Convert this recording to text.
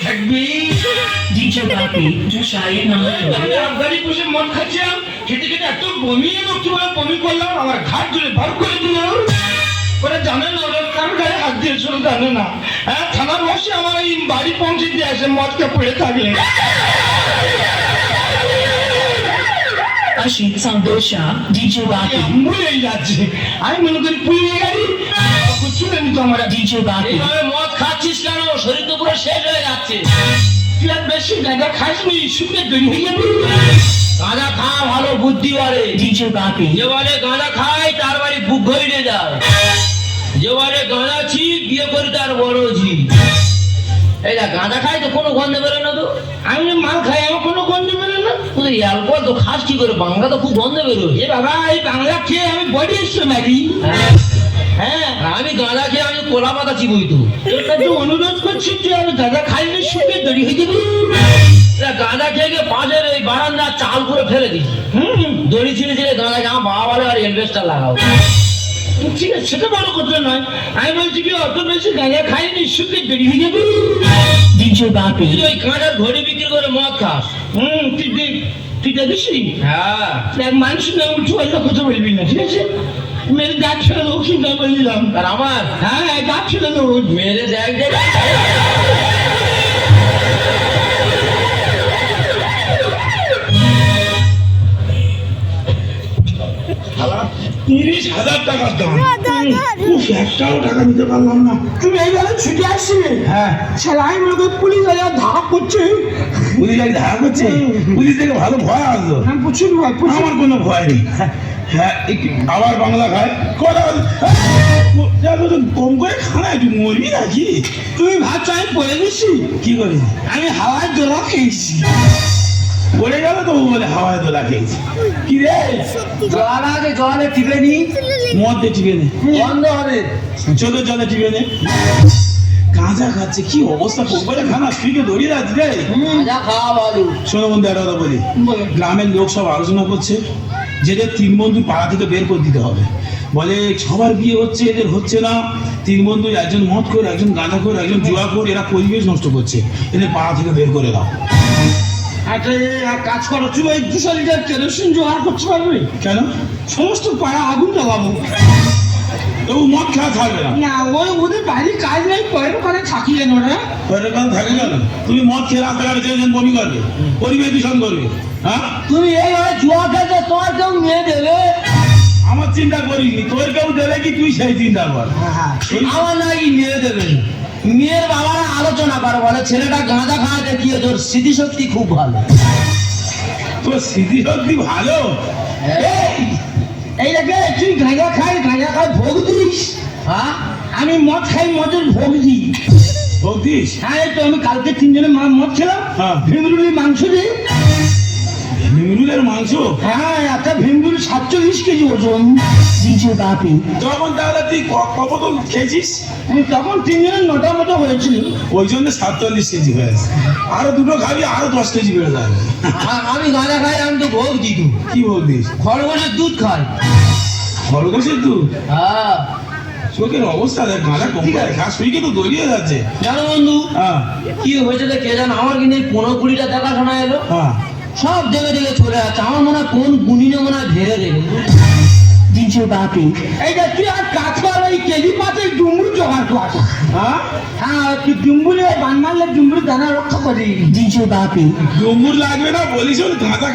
থাকবে। DJ Bapi, Shahid number 2. আমি আফগানি বসে মদ খাচ্ছিলাম, খেতে খেতে এত বমি এলো, কিভাবে বমি করলাম, আমার ঘাট ধরে বার করে দিল। ওরা জানে না, ওরা কার গায়ে হাত দিয়েছিল জানে না। হ্যাঁ, থানার বসে আমার এই বাড়ি পৌঁছে দিয়ে আসে মদটা পড়ে থাকলে। Ashik Santosha, DJ Bapi, ভুলে যাচ্ছে, আমি মনে করি পুলিশ গাড়ি ছিল তো আমার। DJ Bapi, এইভাবে মদ খাচ্ছিস কেন? শরীর তো পুরো শেষ হয়ে যাচ্ছে। তুই আর বেশি গাঁজা খাসনি, শুনে দেরি হয়ে যাবে। গাঁজা খাওয়া ভালো, বুদ্ধি বাড়ে। DJ Bapi, যে বলে গাঁজা খাই তার বাড়ি বুক ঘুরে যায়। যে বলে গাঁজা ছি বিয়ে করি তার বড় ঝি। এই না গাঁজা খাই তো কোনো গন্ধ বেরোয় না তো। আমি মাল খাই, আমার কোনো গন্ধ বেরো না। তুই অ্যালকোহল তো খাস কি করে? বাংলা তো খুব গন্ধ বেরোয়। এ বাবা, এই বাংলা খেয়ে আমি বডি এসে মারি। হ্যাঁ, আমি গাঁজা খেয়ে আমি কোলা পাতা চিবই তো। তোর কাছে অনুরোধ করছি, তুই আমি গাঁজা খাইনি, শুনে দেরি হয়ে যাবে। গাঁজা খেয়ে গিয়ে পাশের এই বারান্দা চাল করে ফেলে দিই। দড়ি ছিঁড়ে ছিঁড়ে গাঁজা খেয়ে আমার বাবা বলে আর ইনভেস্টার লাগাও। ঠিক আছে, সেটা বড় কথা নয়। আমি বলছি কি, অত বেশি গাঁজা খাইনি, শুনে দেরি হয়ে যাবে। DJ Bapi, তুই ওই কাঁচার ঘড়ি বিক্রি করে মদ খাস। তুই দেখিস হ্যাঁ, মানুষ না উঠে কথা বলবি না, ঠিক আছে? মেরে গাছ ছেড়ে দেবো, কি না বললাম। আর আমার হ্যাঁ, গাছ ছেড়ে দেবো। মেরে দেখ দেখ।30,000 টাকার দাম। উফ, একটাও টাকা দিতে পারলাম না। তুমি এইভাবে ছুটে আসছিলে? হ্যাঁ। শালা, আমি মনে করি পুলিশ ধারা করছে। পুলিশ গাড়ি ধারা করছে? পুলিশ থেকে ভালো ভয় আসলো। আমি প্রচুর ভয়, আমার কোনো ভয় নেই। হ্যাঁ, আবার বাংলা খায় কথা কম করে খানা, একটু মরবি নাকি? তুমি ভাবছো আমি পড়ে গেছি? কি করে আমি হাওয়ায় দোলা খেয়েছি। পড়ে গেল তো বলে হাওয়ায় দোলা খেয়েছি? কি রে, জল আছে, জলে টিপে নি, মদ দিয়ে টিপে নে, বন্ধ হবে। চোদ্দ জলে টিপে নে। গাঁজা খাচ্ছে, কি অবস্থা করে খানা স্ত্রীকে ধরিয়ে যাচ্ছে রে। গাঁজা খাওয়া ভালো। শোনো বন্ধু, একটা কথা বলি। গ্রামের লোক সব আলোচনা করছে, যেদের 3 বন্ধু পাড়া থেকে বের করে দিতে হবে। বলে সবার বিয়ে হচ্ছে, এদের হচ্ছে না। 3 বন্ধু, একজন মদ করে, একজন গাঁজা করে, একজন জুয়া করে, এরা পরিবেশ নষ্ট করছে, এদের পাড়া থেকে বের করে দাও। একটা এক কাজ করো, তুমি ওই 200 লিটার কেরোসিন জোগাড় করতে পারবে? কেন? সমস্ত পাড়া আগুন জ্বালাবো। তবু মদ খাওয়া থাকবে না। না, ওদের বাইরে কাজ নেই, পরের ওখানে থাকি যেন ওরা। ওরকম থাকে কেন? তুমি মদ খেয়ে রাস্তাঘাটে চেয়েছেন বমি করবে, পরিবেশ দূষণ করবে। হ্যাঁ, তুমি এইভাবে জুয়া খেতে তোমার কেউ নিয়ে দেবে? আমার চিন্তা করিনি, তোর কেউ দেবে কি তুই সেই চিন্তা কর। আমার নাকি নিয়ে দেবে। মেয়ের বাবারা আলোচনা করে, বলে ছেলেটা গাঁজা খাওয়া দেখিয়ে তোর স্মৃতিশক্তি খুব ভালো। তোর স্মৃতিশক্তি ভালো? এই দেখে, তুই গাঁজা খাই ভোগ দিস। হ্যাঁ, আমি মদ খাই, মদের ভোগ দিই। বলতিস? হ্যাঁ, এই তো আমি কালকে 3 জনে মদ খেলাম। হ্যাঁ। ভেমরুলি মাংস দিই। নিমরুলের মাংস? হ্যাঁ, একটা ভেমরুলি 47 কেজি ওজন। DJ Bapi, তখন তাহলে তুই কত খেয়েছিস? তখন 3 জনের 9টা মতো হয়েছিল। ওই জন্য 47 কেজি হয়েছে। আরো দুটো খাবি, আরো 10 কেজি বেড়ে যাবে। আমি গাঁজা খাই, আমি তো ভোগ দিই তো। কি বলতিস? খরগোশের দুধ খাই। খরগোশের দুধ? হ্যাঁ, চোখের অবস্থা দেখ, গাঁজা কম করে খাস, তুই তো দড়িয়ে যাচ্ছে। জানো বন্ধু হ্যাঁ কি হয়েছে কে জানো? আমার কিন্তু 15-20টা দেখাশোনা এলো, হ্যাঁ। সব দেখে দেখে চলে যাচ্ছে। আমার মনে হয় কোন গুণিনে মনে হয় ধরে রেখে। DJ Bapi, এই যে তুই আর কাজ কর, ওই কেজি পাতে ডুমুর জোগাড় কর। হ্যাঁ, হ্যাঁ, তুই ডুমুরে বান মারলে ডুমুর দানা রক্ষা করি। DJ Bapi. ডুমুর লাগবে না বলিস, গাঁজা